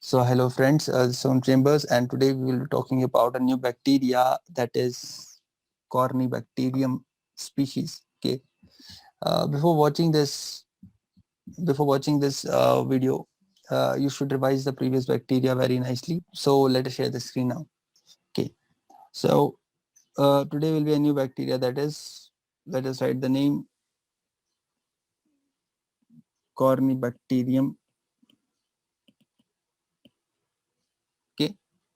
So hello friends, this is Sound Chambers, and today we will be talking about a new bacteria that is Corynebacterium species. Okay. Before watching this video, you should revise the previous bacteria very nicely. So let us share the screen now. Okay. So today will be a new bacteria that is, let us write the name Corynebacterium. Okay,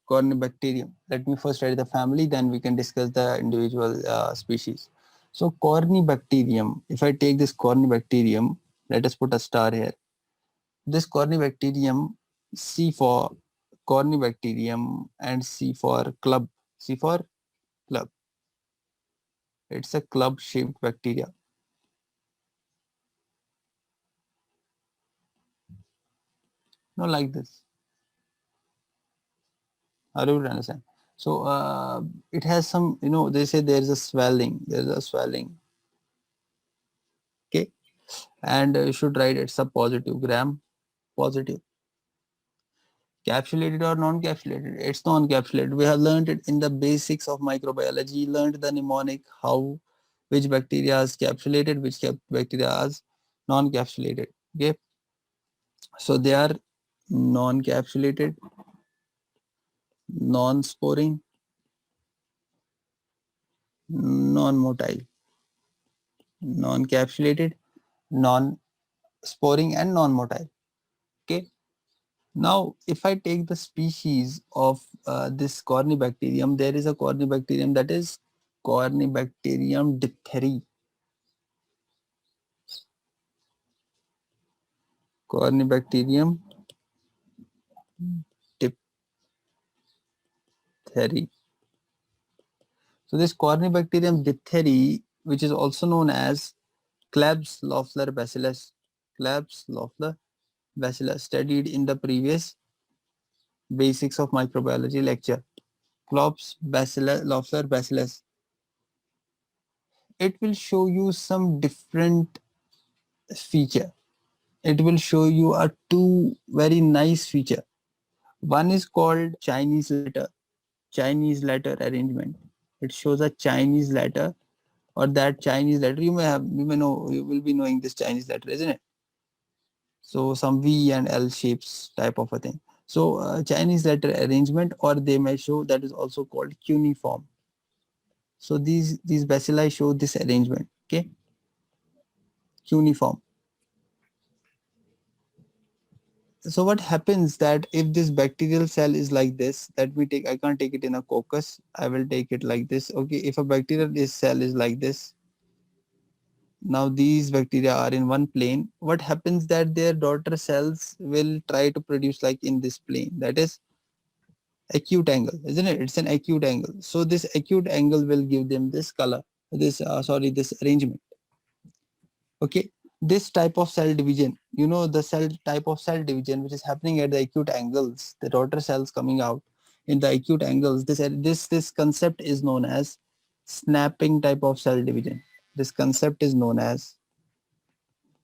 Corynebacterium. Let me first write the family, then we can discuss the individual species. So Corynebacterium, if I take this Corynebacterium, let us put a star here. This Corynebacterium, C for Corynebacterium and C for club. C for club. It's a club shaped bacteria. No, like this. How do you understand? So it has some, they say there's a swelling. There's a swelling. Okay, and you should write it's a positive gram positive. Capsulated or non-capsulated? It's non-capsulated. We have learned it in the basics of microbiology, learned the mnemonic, how which bacteria is capsulated, which bacteria is non-capsulated. Okay, so they are non-capsulated, non-sporing, non-motile, non-capsulated, non-sporing, and non-motile. Okay. Now, if I take the species of this Corynebacterium, there is a Corynebacterium that is Corynebacterium diphtheri. Corynebacterium diphtheri. So this Corynebacterium diphtheri, which is also known as Klebs-Loeffler bacillus, Klebs-Loeffler bacillus, studied in the previous basics of microbiology lecture. Klebs-Loeffler bacillus. It will show you some different feature. It will show you a two very nice feature. One is called Chinese letter arrangement. It shows a Chinese letter, or that Chinese letter. You may know, you will be knowing this Chinese letter, isn't it? So some V and L shapes type of a thing. So Chinese letter arrangement, or they may show that is also called cuneiform. So these bacilli show this arrangement. Okay, cuneiform. So what happens that if this bacterial cell is like this, that we take, I can't take it in a coccus, I will take it like this. Okay, if a bacterial cell is like this, now these bacteria are in one plane, what happens that their daughter cells will try to produce like in this plane, that is acute angle, isn't it? It's an acute angle. So this acute angle will give them this color, this arrangement. Okay, this type of cell division, the cell type of cell division which is happening at the acute angles, the daughter cells coming out in the acute angles, this concept is known as snapping type of cell division. This concept is known as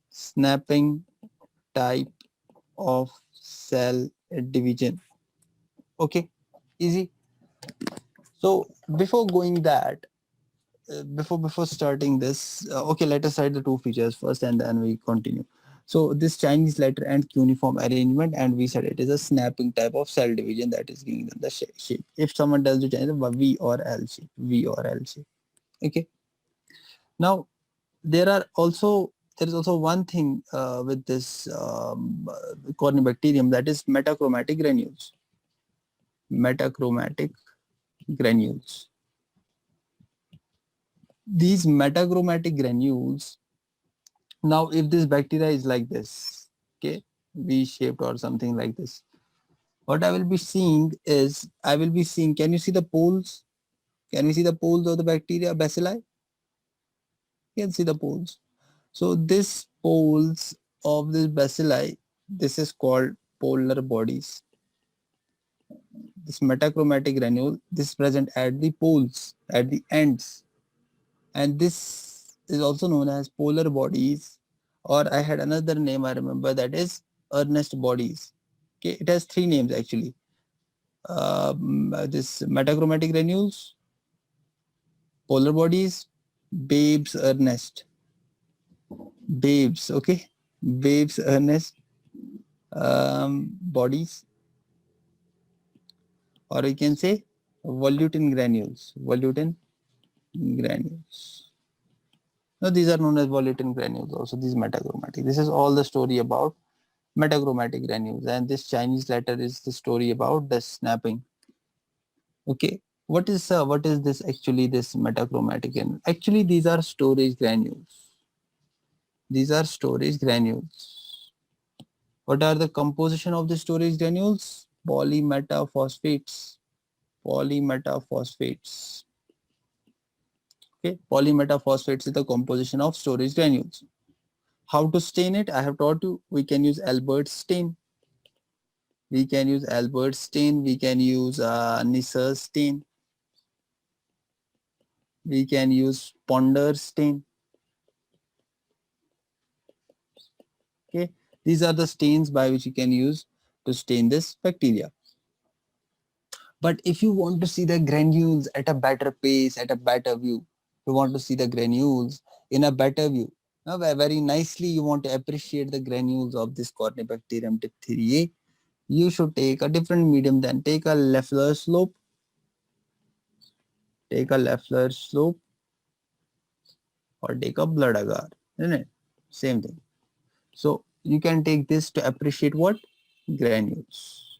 snapping type of cell division. Okay, easy. So before going that, before starting this, okay, let us write the two features first and then we continue. So this Chinese letter and cuneiform arrangement, and we said it is a snapping type of cell division that is giving them the shape. If someone tells you Chinese, V or L shape, V or L shape. Okay. Now there is also one thing with this Corynebacterium, that is metachromatic granules. Metachromatic granules. These metachromatic granules. Now, if this bacteria is like this, okay, V-shaped or something like this, what I will be seeing is, can you see the poles? Can you see the poles of the bacteria, bacilli? You can see the poles. So this poles of this bacilli, this is called polar bodies. This metachromatic granule, this is present at the poles, at the ends. And this is also known as polar bodies, or I had another name I remember, that is earnest bodies. Okay, it has three names actually. This metachromatic granules, polar bodies, Babes Ernest, Babes. Okay, Babes Ernest bodies, or you can say volutin granules. Volutin granules. No, these are known as volutin granules. Also, these metachromatic. This is all the story about metachromatic granules, and this Chinese letter is the story about the snapping. Okay, what is this actually? This metachromatic granule. Actually, these are storage granules. These are storage granules. What are the composition of the storage granules? Polymetaphosphates. Polymetaphosphates. Okay, polymetaphosphates is the composition of storage granules. How to stain it? I have taught you. We can use Albert's stain. We can use Albert's stain. We can use Nisser's stain. We can use Ponder's stain. Okay, these are the stains by which you can use to stain this bacteria. But if you want to see the granules at a better pace, at a better view, you want to see the granules in a better view. Now, very nicely, you want to appreciate the granules of this Corynebacterium diphtheriae. You should take a different medium. Then take a Leffler slope. Take a Leffler slope or take a blood agar. Isn't it? Same thing. So you can take this to appreciate what? Granules.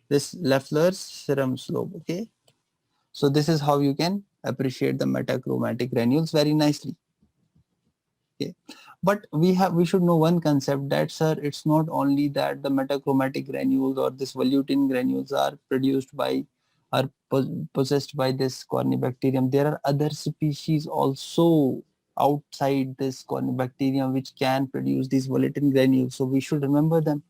This Leffler's serum slope. Okay. So this is how you can appreciate the metachromatic granules very nicely. Okay. But we should know one concept that, sir, it's not only that the metachromatic granules or this volutin granules are produced by are possessed by this Corynebacterium. There are other species also outside this Corynebacterium which can produce these volutin granules. So we should remember them,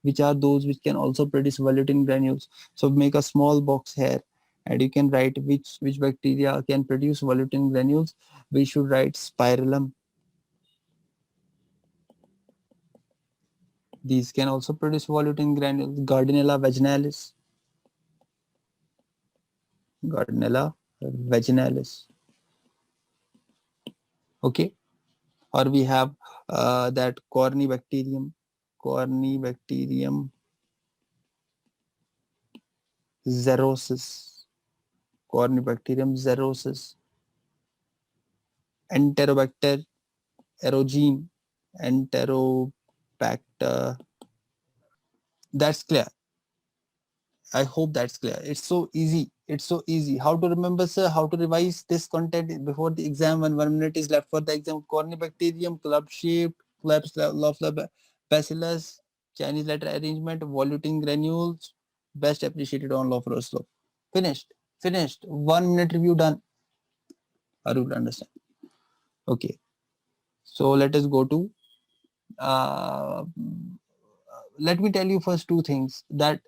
which are those which can also produce volutin granules. So make a small box here and you can write which bacteria can produce volutin granules. We should write Spirillum. These can also produce volutin granules. Gardnerella vaginalis. Gardnerella vaginalis. Okay. Or we have that Corynebacterium. Corynebacterium xerosis. Corynebacterium xerosis. Enterobacter aerugine. Enterobacter. That's clear. I hope that's clear. It's so easy. It's so easy. How to remember, sir? How to revise this content before the exam when 1 minute is left for the exam? Corynebacterium, club-shaped, bacillus, Chinese letter arrangement, volutin granules, best appreciated on Lofro slope. Finished. Finished. 1 minute review done. Are you to understand? Okay. So let us go to let me tell you first two things. That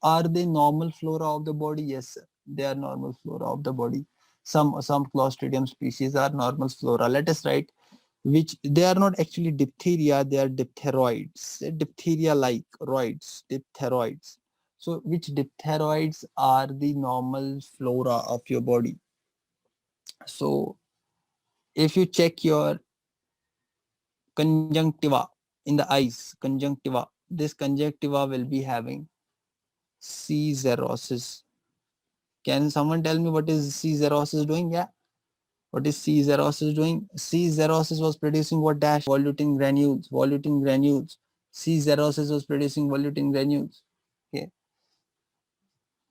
are they normal flora of the body? Yes, sir. They are normal flora of the body. Some Clostridium species are normal flora. Let us write which they are not actually diphtheria, they are diphtheroids. Diphtheria like roids, diphtheroids. So which diphtheroids are the normal flora of your body? So if you check your conjunctiva in the eyes, conjunctiva, this conjunctiva will be having C. xerosis. Can someone tell me what is C. xerosis doing? Yeah. What is C. xerosis doing? C. xerosis was producing what dash? Volutin granules. Volutin granules. C. xerosis was producing volutin granules. Okay.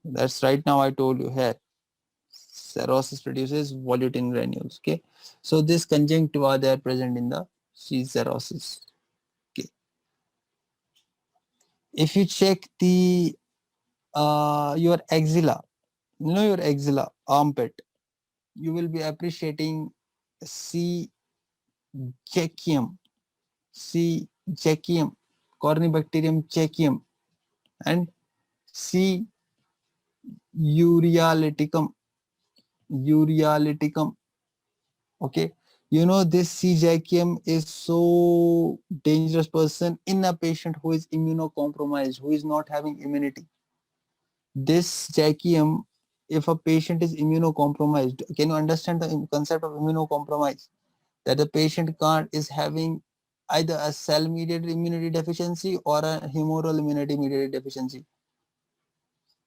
That's right now I told you here. Xerosis produces volutin granules. Okay. So this conjunctiva they are present in the C. xerosis. Okay. If you check the your axilla, you know your axilla, armpit, you will be appreciating C. Jackium, C. Jackium, Corynebacterium jackium, and C. Urealyticum. Urealyticum. Okay. You know, this C-Jackium is so dangerous person in a patient who is immunocompromised, who is not having immunity. This Jackium, if a patient is immunocompromised, can you understand the concept of immunocompromise? That the patient can't is having either a cell-mediated immunity deficiency or a humoral immunity mediated deficiency,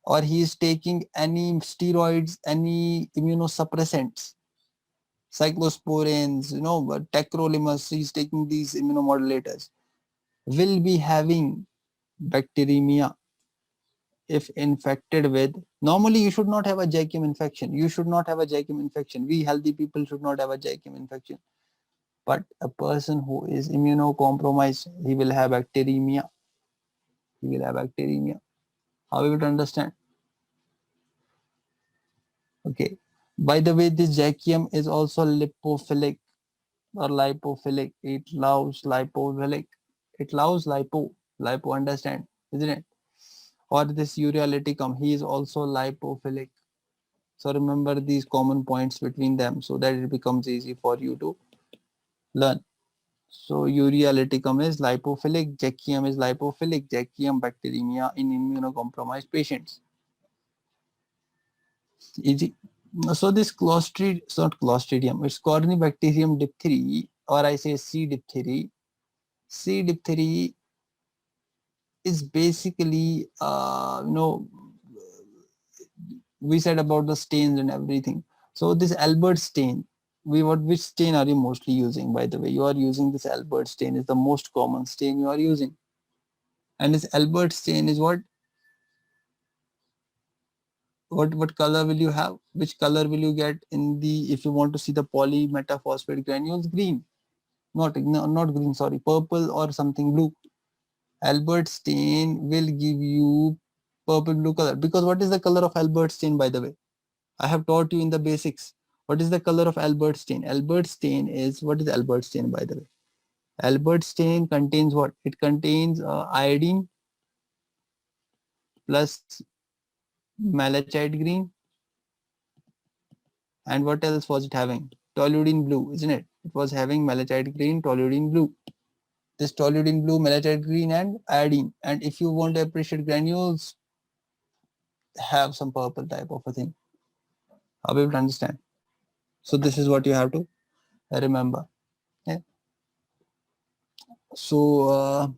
or he is taking any steroids, any immunosuppressants, cyclosporins, tacrolimus, he's taking these immunomodulators, will be having bacteremia if infected with. Normally, you should not have a JAKIM infection. You should not have a JAKIM infection. We healthy people should not have a JAKIM infection. But a person who is immunocompromised, he will have bacteremia. He will have bacteremia. How you to understand? Okay. By the way, this JAKIM is also lipophilic or lipophilic. It loves lipophilic. It loves lipo. Lipo, understand, isn't it? Or this urealyticum, he is also lipophilic. So remember these common points between them so that it becomes easy for you to learn. So urealyticum is lipophilic, Jackium is lipophilic, Jackium bacteremia in immunocompromised patients. Easy. So this Clostridium, it's not Clostridium, it's Corynebacterium diphtheria, or I say C. diphtheria. C. diphtheria is basically, we said about the stains and everything. So this Albert stain, which stain are you mostly using? By the way, you are using this Albert stain, is the most common stain you are using. And this Albert stain is what color will you have? Which color will you get in the, if you want to see the polymetaphosphate granules? Green. Not green, sorry, purple or something blue. Albert stain will give you purple blue color, because what is the color of Albert stain, by the way? I have taught you in the basics. What is the color of Albert stain? Albert stain is, what is Albert stain, by the way? Albert stain contains what? It contains iodine plus malachite green. And what else was it having? Toluidine blue, isn't it? It was having malachite green, toluidine blue. This toluidine blue, malachite green, and iodine. And if you want to appreciate granules, have some purple type of a thing. How will you understand? So this is what you have to remember. Yeah. So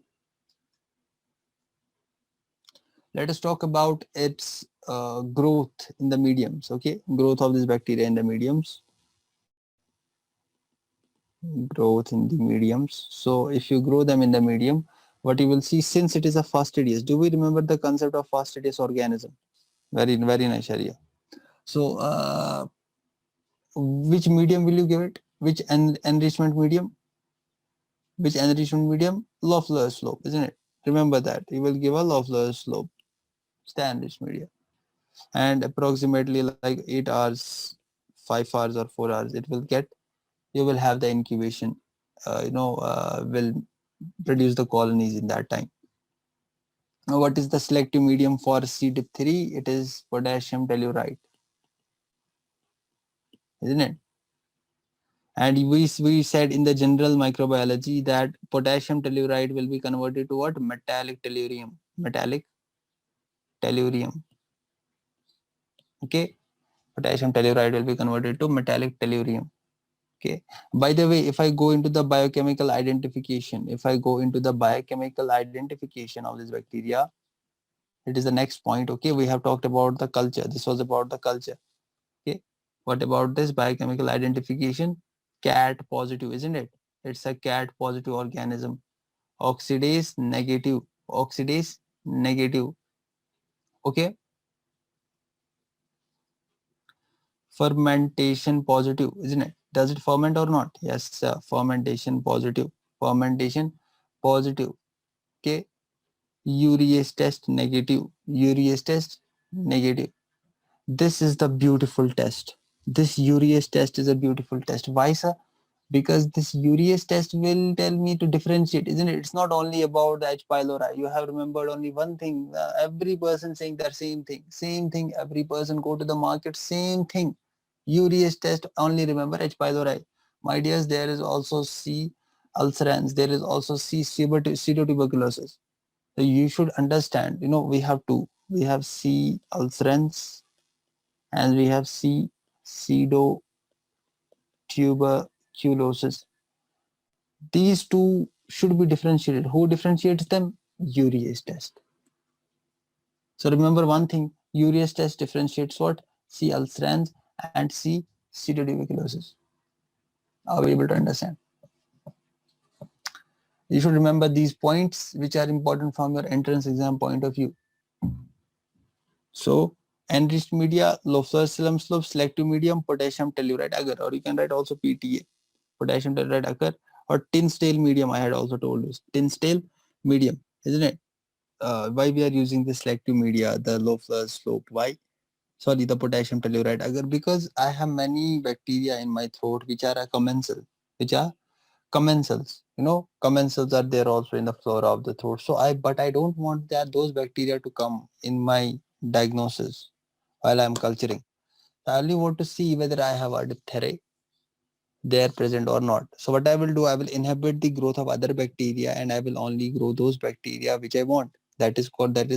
let us talk about its growth in the mediums. Okay, growth of this bacteria in the mediums. Growth in the mediums. So if you grow them in the medium, what you will see, since it is a fastidious, do we remember the concept of fastidious organism? Very nice, Sharia. So which medium will you give it? Which enrichment medium? Which enrichment medium? Loeffler slope, isn't it? Remember that. You will give a Loeffler slope. It's the enriched medium. And approximately like 8 hours, 5 hours or 4 hours, it will get, you will have the incubation, will produce the colonies in that time. Now, what is the selective medium for C. diphtheria? It is potassium telluride, isn't it? And we said in the general microbiology that potassium telluride will be converted to what? Metallic tellurium. Metallic tellurium. Okay. Potassium telluride will be converted to metallic tellurium. Okay. By the way, if I go into the biochemical identification, of this bacteria, it is the next point. Okay. We have talked about the culture. This was about the culture. Okay. What about this biochemical identification? Cat positive, isn't it? It's a cat positive organism. Oxidase negative. Oxidase negative. Okay. Fermentation positive, isn't it? Does it ferment or not? Yes, fermentation positive. Fermentation positive. Okay. Urease test negative. Urease test negative. This is the beautiful test. This urease test is a beautiful test. Why, sir? Because this urease test will tell me to differentiate, isn't it? It's not only about the H. pylori. You have remembered only one thing. Every person saying the same thing. Same thing. Every person go to the market, same thing. Urease test, only remember H. pylori. My dears, there is also C. ulcerans, there is also C. pseudotuberculosis. So you should understand, we have two. We have C. ulcerans and we have C. pseudotuberculosis. These two should be differentiated. Who differentiates them? Urease test. So remember one thing, urease test differentiates what? C. ulcerans and C. pseudotuberculosis. Are we able to understand? You should remember these points which are important from your entrance exam point of view. So enriched media, low serum slope, selective medium, potassium telluride agar, or you can write also PTA, potassium telluride agar, or tin stale medium. I had also told you tin stale medium, isn't it? Why we are using the selective media, the low slope? Why? Sorry, the potassium telluride agar, because I have many bacteria in my throat which are a commensal, which are commensals. Commensals are there also in the flora of the throat. So but I don't want those bacteria to come in my diagnosis while I'm culturing. I only want to see whether I have a diphtheria there present or not. So what I will do, I will inhibit the growth of other bacteria and I will only grow those bacteria which I want. That is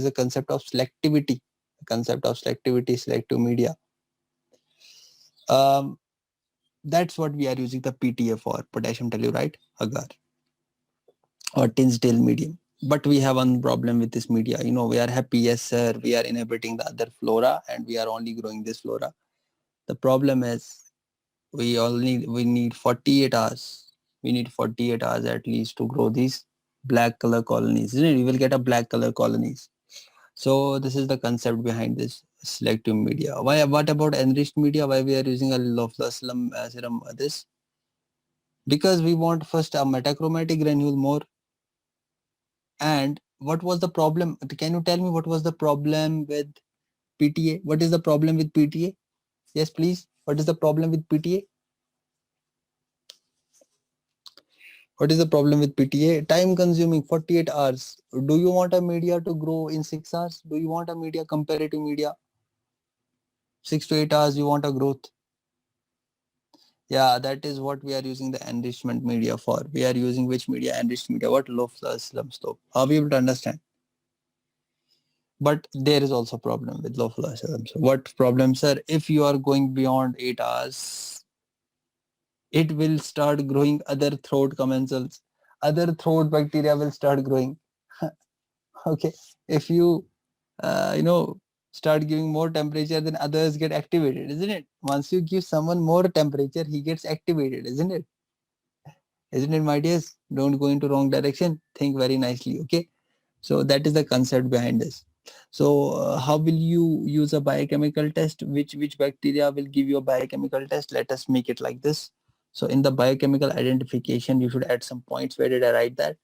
a concept of selectivity. The concept of selectivity, selective media. Um, that's what we are using the PTA for, potassium telluride agar, or Tinsdale medium. But we have one problem with this media. We are happy, yes, sir, we are inhibiting the other flora and we are only growing this flora. The problem is we need 48 hours. We need 48 hours at least to grow these black color colonies. Isn't it? You will get a black color colonies. So this is the concept behind this selective media. Why? What about enriched media? Why we are using a loflacillum serum? This because we want first a metachromatic granule more. And what was the problem? Can you tell me what was the problem with PTA? What is the problem with PTA? Yes, please. What is the problem with PTA? What is the problem with PTA? Time consuming, 48 hours. Do you want a media to grow in 6 hours? Do you want a media comparative media? 6 to 8 hours you want a growth. Yeah, that is what we are using the enrichment media for. We are using which media? Enriched media. What? Low slum slope. Are we able to understand? But there is also a problem with low fluorescence. What problem, sir? If you are going beyond 8 hours, it will start growing other throat commensals. Other throat bacteria will start growing. Okay. If you, start giving more temperature, then others get activated, isn't it? Once you give someone more temperature, he gets activated, isn't it? Isn't it, my dears? Don't go into wrong direction. Think very nicely, okay? So that is the concept behind this. So how will you use a biochemical test? Which bacteria will give you a biochemical test? Let us make it like this. So in the biochemical identification, you should add some points. Where did I write that?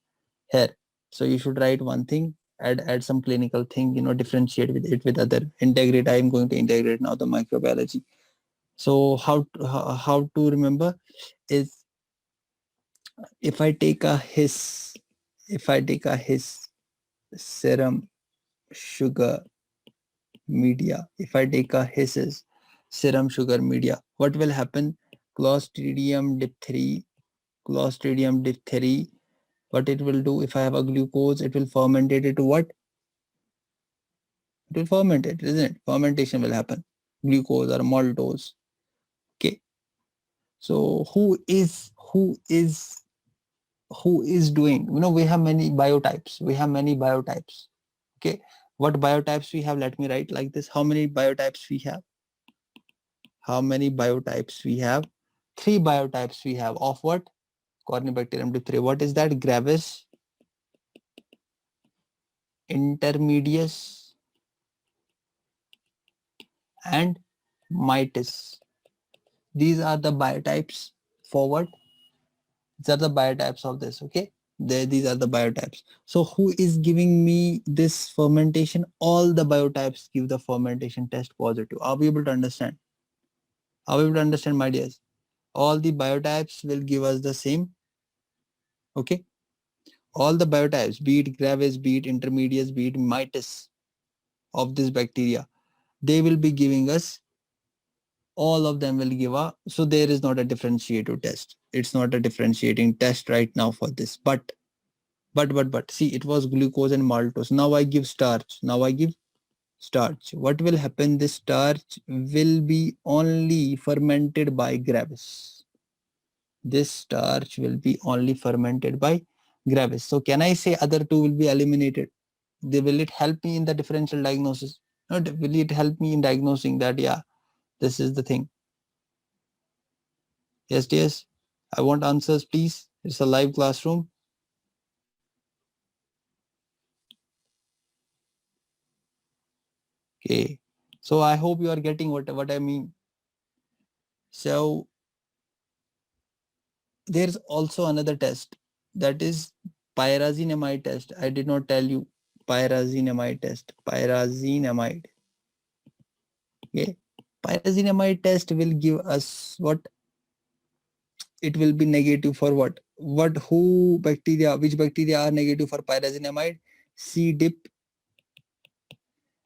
Here. So you should write one thing, add some clinical thing, differentiate with it with other. Integrate. I am going to integrate now the microbiology. So how to remember is if I take a his serum sugar media, if I take a his serum sugar media, what will happen? Clostridium diphtheria, what it will do? If I have a glucose, it will ferment it into what? It will ferment it, isn't it? Fermentation will happen. Glucose or maltose. Okay. So who is doing? We have many biotypes. Okay. What biotypes we have? Let me write like this. How many biotypes we have? Three biotypes we have of what? Corynebacterium diphtheria. What is that? Gravis, intermedius, and mitis. These are the biotypes forward. These are the biotypes of this, okay? These are the biotypes. So who is giving me this fermentation? All the biotypes give the fermentation test positive. Are we able to understand? Are we able to understand, my dears? All the biotypes will give us the same, okay? All the biotypes, be it gravis, be it intermediates, be it mitis of this bacteria, they will be giving us, all of them will give a, so there is not a differentiative test. It's not a differentiating test right now for this. But see, it was glucose and maltose. Now I give starch. Now I give starch. What will happen? This starch will be only fermented by Gravis. This starch will be only fermented by Gravis. So can I say other two will be eliminated? Will it help me in the differential diagnosis? Not will it help me in diagnosing that, yeah, this is the thing? Yes, yes. I want answers, please. It's a live classroom. Okay. So I hope you are getting what I mean. So there's also another test, that is pyrazinamide test. I did not tell you pyrazinamide test. Pyrazinamide. Okay. Pyrazinamide test will give us what? It will be negative for what? What who bacteria? Which bacteria are negative for pyrazinamide? C. diff,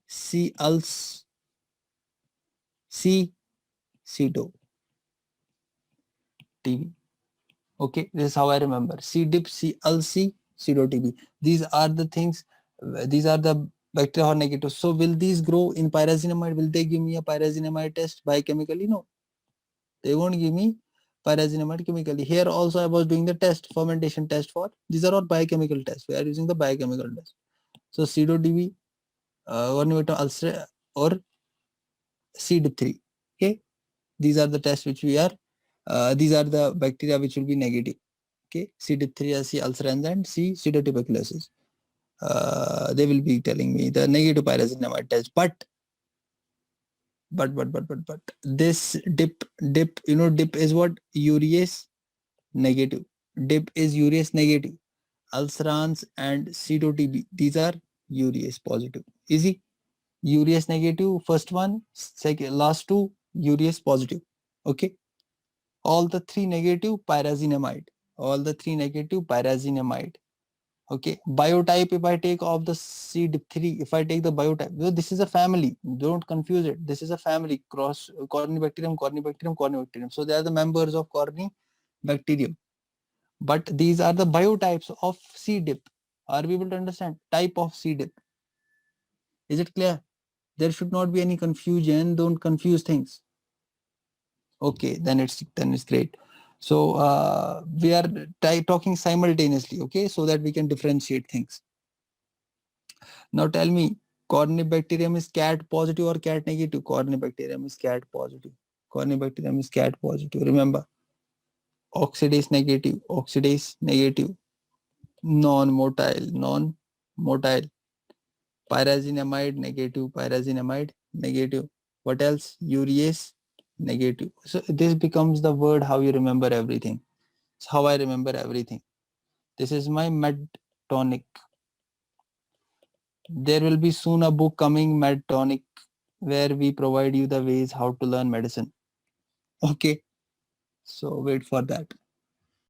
C. ulce, C. Pseudo TB. Okay, this is how I remember. C. diff, C. ulce, pseudo TB. These are the things. These are the bacteria who are negative. So will these grow in pyrazinamide? Will they give me a pyrazinamide test biochemically? No, they won't give me pyrazinamide chemically. Here also I was doing the test, fermentation test for. These are all biochemical tests. We are using the biochemical test. So pseudo TB, Cornevatum ulcer, or C. diphtheria. Okay, these are the tests which we are. These are the bacteria which will be negative. Okay, C. diphtheria, C. ulcerans, and C. pseudotuberculosis. They will be telling me the negative pyrazinamide test. But this dip, dip is what? Urease negative. Dip is urease negative. Ulcerans and pseudo-TB, these are urease positive. Easy. Urease negative, first one. Second, last two, urease positive. Okay. All the three negative, pyrazinamide. All the three negative, pyrazinamide. Okay. Biotype, if I take of the C. diphtheria, if I take the biotype, this is a family. Don't confuse it. This is a family. Cross Corynebacterium, Corynebacterium, Corynebacterium. So they are the members of Corynebacterium. But these are the biotypes of C. diff. Are we able to understand? Type of C. diff. Is it clear? There should not be any confusion. Don't confuse things. Okay, then it's great. So we are talking simultaneously, okay, so that we can differentiate things. Now tell me, Corynebacterium is cat positive or cat negative? Corynebacterium is cat positive. Corynebacterium is cat positive. Remember, oxidase negative, oxidase negative, non-motile, non-motile. Pyrazinamide negative, pyrazinamide negative. What else? Urease negative. So this becomes the word how you remember everything. It's how I remember everything. This is my med tonic. There will be soon a book coming, Med Tonic, where we provide you the ways how to learn medicine. Okay, so wait for that.